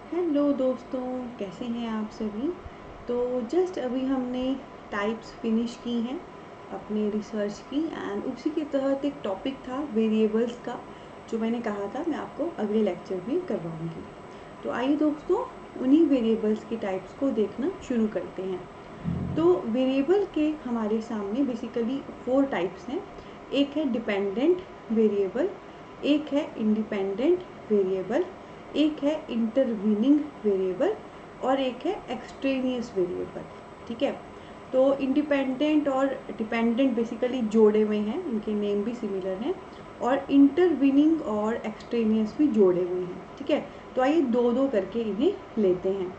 Hello दोस्तों, कैसे हैं आप सभी। तो जस्ट अभी हमने टाइप्स फिनिश की हैं अपने रिसर्च की, एंड उसी के तहत एक टॉपिक था वेरिएबल्स का, जो मैंने कहा था मैं आपको अगले लेक्चर में करवाऊंगी। तो आइए दोस्तों, उन्हीं वेरिएबल्स की टाइप्स को देखना शुरू करते हैं। तो वेरिएबल के हमारे सामने बेसिकली 4 टाइप्स हैं। एक है डिपेंडेंट वेरिएबल, एक है इंडिपेंडेंट वेरिएबल, एक है इंटरवीनिंग वेरिएबल और एक है एक्सट्रेनियस वेरिएबल। ठीक है। तो इंडिपेंडेंट और डिपेंडेंट बेसिकली जोड़े हुए हैं, इनके नेम भी सिमिलर हैं, और इंटरवीनिंग और एक्सट्रेनियस भी जोड़े हुए हैं। ठीक है। तो आइए दो दो करके इन्हें लेते हैं।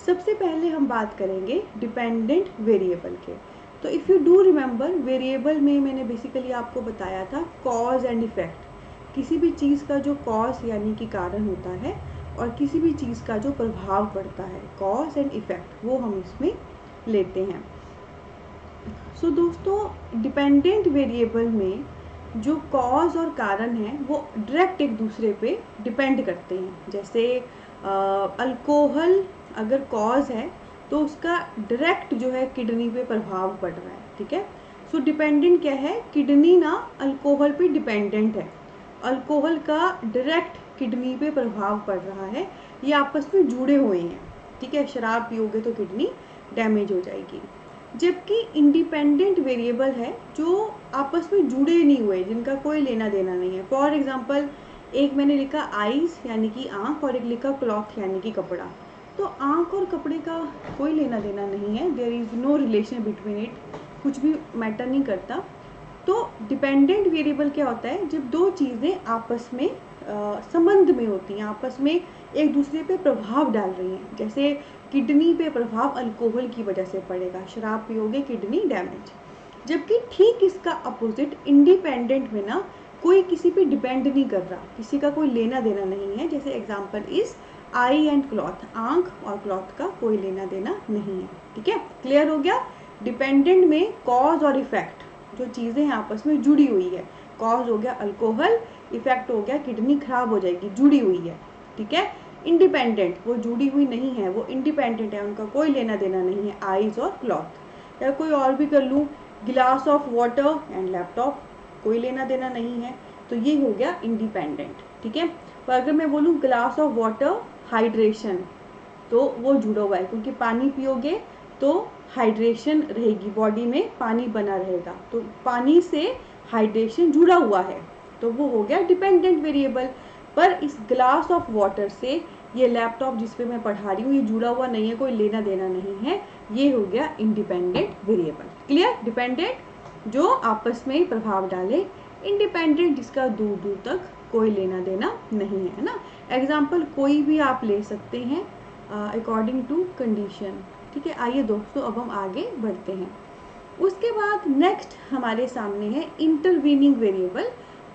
सबसे पहले हम बात करेंगे डिपेंडेंट वेरिएबल के। तो if you do remember, variable में मैंने बेसिकली आपको बताया था कॉज एंड इफ़ेक्ट। किसी भी चीज़ का जो कॉज यानी कि कारण होता है और किसी भी चीज़ का जो प्रभाव पड़ता है, कॉज एंड इफ़ेक्ट, वो हम इसमें लेते हैं। सो दोस्तों, डिपेंडेंट वेरिएबल में जो कॉज और कारण है वो डायरेक्ट एक दूसरे पे डिपेंड करते हैं। जैसे अल्कोहल अगर कॉज है तो उसका डायरेक्ट जो है किडनी पे प्रभाव पड़ रहा है। ठीक है। सो डिपेंडेंट क्या है, किडनी ना अल्कोहल पे डिपेंडेंट है, अल्कोहल का डायरेक्ट किडनी पे प्रभाव पड़ रहा है, ये आपस में जुड़े हुए हैं। ठीक है। शराब पियोगे तो किडनी डैमेज हो जाएगी। जबकि इंडिपेंडेंट वेरिएबल है जो आपस में जुड़े नहीं हुए, जिनका कोई लेना देना नहीं है। फॉर एग्जांपल, एक मैंने लिखा आईज यानी कि आँख और एक लिखा क्लॉथ यानी कि कपड़ा। तो आँख और कपड़े का कोई लेना देना नहीं है, there is no relation between it, कुछ भी मैटर नहीं करता। तो डिपेंडेंट वेरिएबल क्या होता है, जब दो चीज़ें आपस में संबंध में होती हैं, आपस में एक दूसरे पे प्रभाव डाल रही हैं। जैसे किडनी पे प्रभाव अल्कोहल की वजह से पड़ेगा, शराब पियोगे किडनी डैमेज। जबकि ठीक इसका अपोजिट इंडिपेंडेंट में ना कोई किसी पे डिपेंड नहीं कर रहा, किसी का कोई लेना देना नहीं है। जैसे example is I and cloth, आंख और क्लॉथ का कोई लेना देना नहीं है। ठीक है, क्लियर हो गया। डिपेंडेंट में कॉज और इफेक्ट, जो चीज़ें हैं आपस में जुड़ी हुई है। कॉज हो गया अल्कोहल, इफेक्ट हो गया किडनी खराब हो जाएगी, जुड़ी हुई है। ठीक है। इंडिपेंडेंट वो जुड़ी हुई नहीं है, वो इंडिपेंडेंट है, उनका कोई लेना देना नहीं है, आईज और क्लॉथ। या कोई और भी कर लूँ, गिलास ऑफ वाटर एंड लैपटॉप, कोई लेना देना नहीं है, तो ये हो गया इंडिपेंडेंट। ठीक है। पर अगर मैं बोलूँ ग्लास ऑफ वाटर हाइड्रेशन, तो वो जुड़ा हुआ है, क्योंकि पानी पियोगे तो हाइड्रेशन रहेगी, बॉडी में पानी बना रहेगा, तो पानी से हाइड्रेशन जुड़ा हुआ है, तो वो हो गया डिपेंडेंट वेरिएबल। पर इस ग्लास ऑफ वाटर से ये लैपटॉप जिस पे मैं पढ़ा रही हूँ ये जुड़ा हुआ नहीं है, कोई लेना देना नहीं है, ये हो गया इंडिपेंडेंट वेरिएबल। क्लियर। डिपेंडेंट जो आपस में प्रभाव डाले, इंडिपेंडेंट जिसका दूर दूर तक कोई लेना देना नहीं है ना। एग्जाम्पल कोई भी आप ले सकते हैं अकॉर्डिंग टू कंडीशन। ठीक है। आइए दोस्तों, अब हम आगे बढ़ते हैं। उसके बाद नेक्स्ट हमारे सामने है इंटरवीनिंग वेरिएबल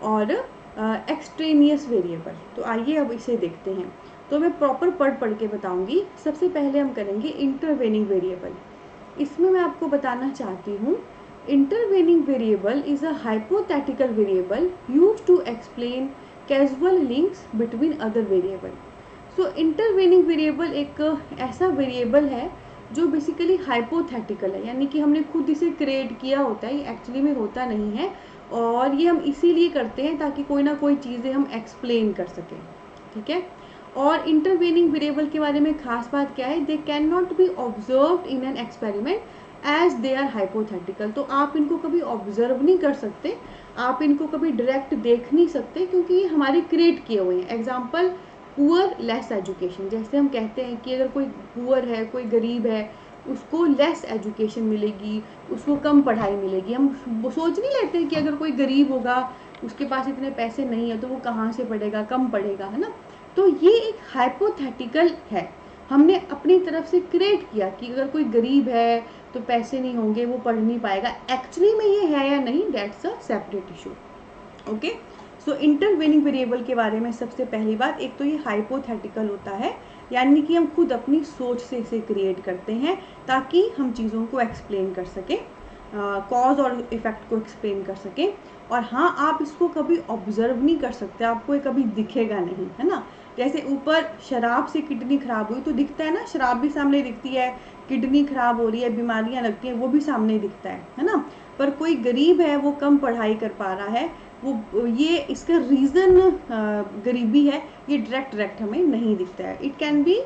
और एक्सट्रेनियस वेरिएबल। तो आइए अब इसे देखते हैं। तो मैं प्रॉपर पढ़ के बताऊंगी। सबसे पहले हम करेंगे इंटरवीनिंग वेरिएबल। इसमें मैं आपको बताना चाहती हूँ, intervening variable is a hypothetical variable used to explain casual links between other variable. So intervening variable एक ऐसा वेरिएबल है जो बेसिकली हाइपोथेटिकल है, यानी कि हमने खुद इसे क्रिएट किया होता है, ये एक्चुअली में होता नहीं है, और ये हम इसीलिए करते हैं ताकि कोई ना कोई चीज़ें हम एक्सप्लेन कर सकें। ठीक है। और इंटरवीनिंग वेरिएबल के बारे में खास बात क्या है, they can not be observed in an experiment as they are hypothetical. तो आप इनको कभी ऑब्जर्व नहीं कर सकते, आप इनको कभी डायरेक्ट देख नहीं सकते, क्योंकि ये हमारे क्रिएट किए हुए हैं। एग्जाम्पल, पुअर लेस एजुकेशन, जैसे हम कहते हैं कि अगर कोई पुअर है, कोई गरीब है, उसको लेस एजुकेशन मिलेगी, उसको कम पढ़ाई मिलेगी। हम सोच नहीं लेते कि अगर कोई गरीब होगा, उसके पास इतने पैसे नहीं है, तो वो कहाँ से पढ़ेगा, कम पढ़ेगा, है ना। तो ये एक हाइपोथेटिकल है, हमने अपनी तरफ से क्रिएट किया कि अगर कोई गरीब है तो पैसे नहीं होंगे, वो पढ़ नहीं पाएगा। एक्चुअली में ये है या नहीं, that's a separate issue. Okay. So intervening variable के बारे में सबसे पहली बात, एक तो ये हाइपोथेटिकल होता है, यानी कि हम खुद अपनी सोच से इसे क्रिएट करते हैं ताकि हम चीज़ों को एक्सप्लेन कर सकें, कॉज और इफेक्ट को एक्सप्लेन कर सकें। और हाँ, आप इसको कभी ऑब्जर्व नहीं कर सकते, आपको ये कभी दिखेगा नहीं, है ना। जैसे ऊपर शराब से किडनी खराब हुई तो दिखता है ना, शराब भी सामने दिखती है, किडनी खराब हो रही है, बीमारियां लगती हैं, वो भी सामने दिखता है ना। पर कोई गरीब है, वो कम पढ़ाई कर पा रहा है, वो ये इसका रीज़न गरीबी है, ये डायरेक्ट हमें नहीं दिखता है। इट कैन बी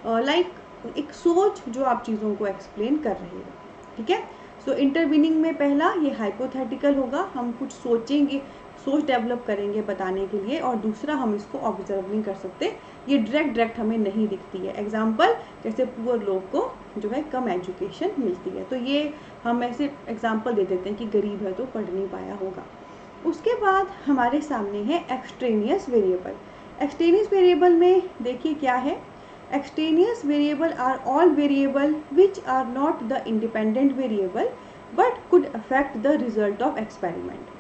लाइक एक सोच जो आप चीज़ों को एक्सप्लेन कर रहे हो, ठीक है। सो इंटरवीनिंग में पहला ये हाइपोथेटिकल होगा, हम कुछ सोचेंगे, सोच डेवलप करेंगे बताने के लिए, और दूसरा हम इसको ऑब्जर्व नहीं कर सकते, ये डायरेक्ट हमें नहीं दिखती है। एग्जाम्पल जैसे पुअर लोग को जो है कम एजुकेशन मिलती है, तो ये हम ऐसे एग्जाम्पल दे देते हैं कि गरीब है तो पढ़ नहीं पाया होगा। उसके बाद हमारे सामने है एक्सट्रेनियस वेरिएबल। एक्सट्रेनियस वेरिएबल में देखिए क्या है, extraneous variable are all variable which are not the independent variable but could affect the result of experiment.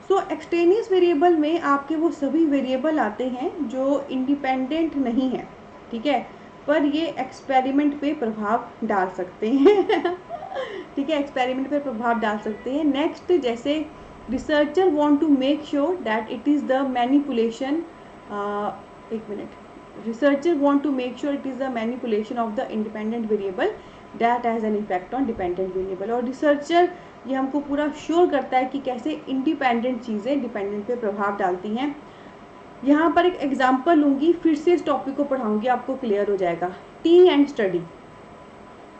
So extraneous variable में आपके वो सभी वेरिएबल आते हैं जो इंडिपेंडेंट नहीं है, ठीक है, पर ये एक्सपेरिमेंट पे प्रभाव डाल सकते हैं ठीक है, एक्सपेरिमेंट पे प्रभाव डाल सकते हैं। नेक्स्ट जैसे researcher want to make sure that it is the manipulation, एक minute, researcher want to make sure it is the manipulation of the independent variable that has an effect on dependent variable। और researcher ये हमको पूरा sure करता है कि कैसे independent चीज़ें डिपेंडेंट पे प्रभाव डालती हैं। यहाँ पर एक एग्जांपल लूँगी, फिर से इस टॉपिक को पढ़ाऊँगी, आपको क्लियर हो जाएगा। टी एंड स्टडी,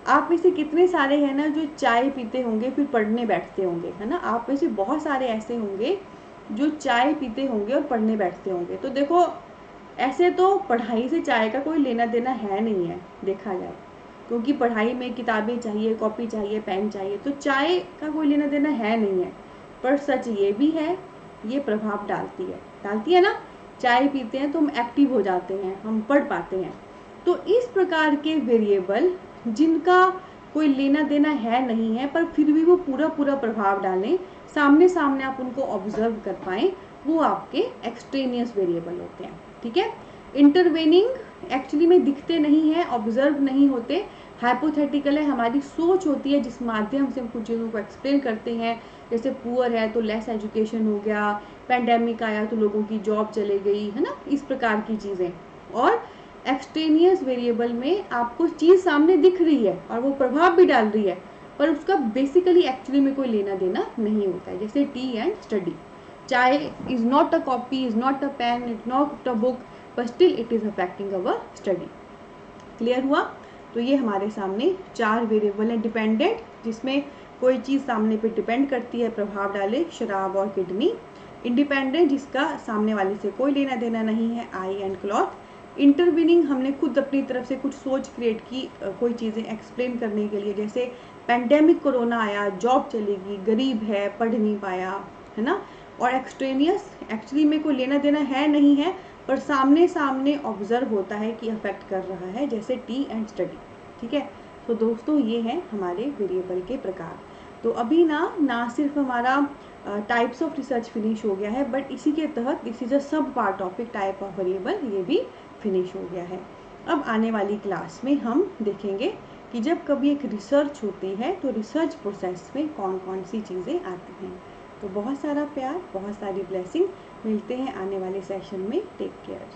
आप में से कितने सारे हैं ना जो चाय पीते होंगे फिर पढ़ने बैठते होंगे, है ना। आप में से बहुत सारे ऐसे होंगे जो चाय पीते होंगे और पढ़ने बैठते होंगे। तो देखो ऐसे तो पढ़ाई से चाय का कोई लेना देना है नहीं है देखा जाए, क्योंकि पढ़ाई में किताबें चाहिए, कॉपी चाहिए, पेन चाहिए, तो चाय का कोई लेना देना है नहीं है। पर सच ये भी है, ये प्रभाव डालती है ना। चाय पीते हैं तो हम एक्टिव हो जाते हैं, हम पढ़ पाते हैं। तो इस प्रकार के वेरिएबल जिनका कोई लेना देना है नहीं है पर फिर भी वो पूरा प्रभाव डालें, सामने सामने आप उनको ऑब्जर्व कर पाएँ, वो आपके एक्सट्रेनियस वेरिएबल होते हैं, ठीक है। इंटरवेनिंग एक्चुअली में दिखते नहीं है, ऑब्जर्व नहीं होते, हाइपोथेटिकल है, हमारी सोच होती है जिस माध्यम से हम कुछ चीज़ों को एक्सप्लेन करते हैं। जैसे पुअर है तो लेस एजुकेशन हो गया, पैंडेमिक आया तो लोगों की जॉब चले गई, है ना, इस प्रकार की चीज़ें। और एक्सट्रेनियस वेरिएबल में आपको चीज़ सामने दिख रही है और वो प्रभाव भी डाल रही है, पर उसका बेसिकली एक्चुअली में कोई लेना देना नहीं होता है। जैसे tea and study, chai is not a copy, is not a pen, is not a book, but still it is affecting our study। Clear हुआ। तो ये हमारे सामने 4 वेरिएबल हैं डिपेंडेंट, जिसमें कोई चीज़ सामने पे डिपेंड करती है, प्रभाव डाले, शराब और किडनी। इंडिपेंडेंट जिसका सामने वाले से कोई लेना देना नहीं है, आई एंड क्लॉथ। इंटरवीनिंग हमने खुद अपनी तरफ से कुछ सोच क्रिएट की कोई चीज़ें एक्सप्लेन करने के लिए, जैसे पैंडेमिक कोरोना आया, जॉब चलेगी, गरीब है, पढ़ नहीं पाया, है ना। और एक्सट्रेनियस एक्चुअली में कोई लेना देना है नहीं है, पर सामने सामने ऑब्जर्व होता है कि अफेक्ट कर रहा है, जैसे टी एंड स्टडी, ठीक है। तो दोस्तों ये हैं हमारे वेरिएबल के प्रकार। तो अभी ना सिर्फ हमारा टाइप्स ऑफ रिसर्च फिनिश हो गया है, बट इसी के तहत दिस इज अ सब part topic type of variable, ये भी फिनिश हो गया है। अब आने वाली क्लास में हम देखेंगे कि जब कभी एक रिसर्च होती है तो रिसर्च प्रोसेस में कौन कौन सी चीज़ें आती हैं। तो बहुत सारा प्यार, बहुत सारी ब्लेसिंग, मिलते हैं आने वाले सेशन में। Take care.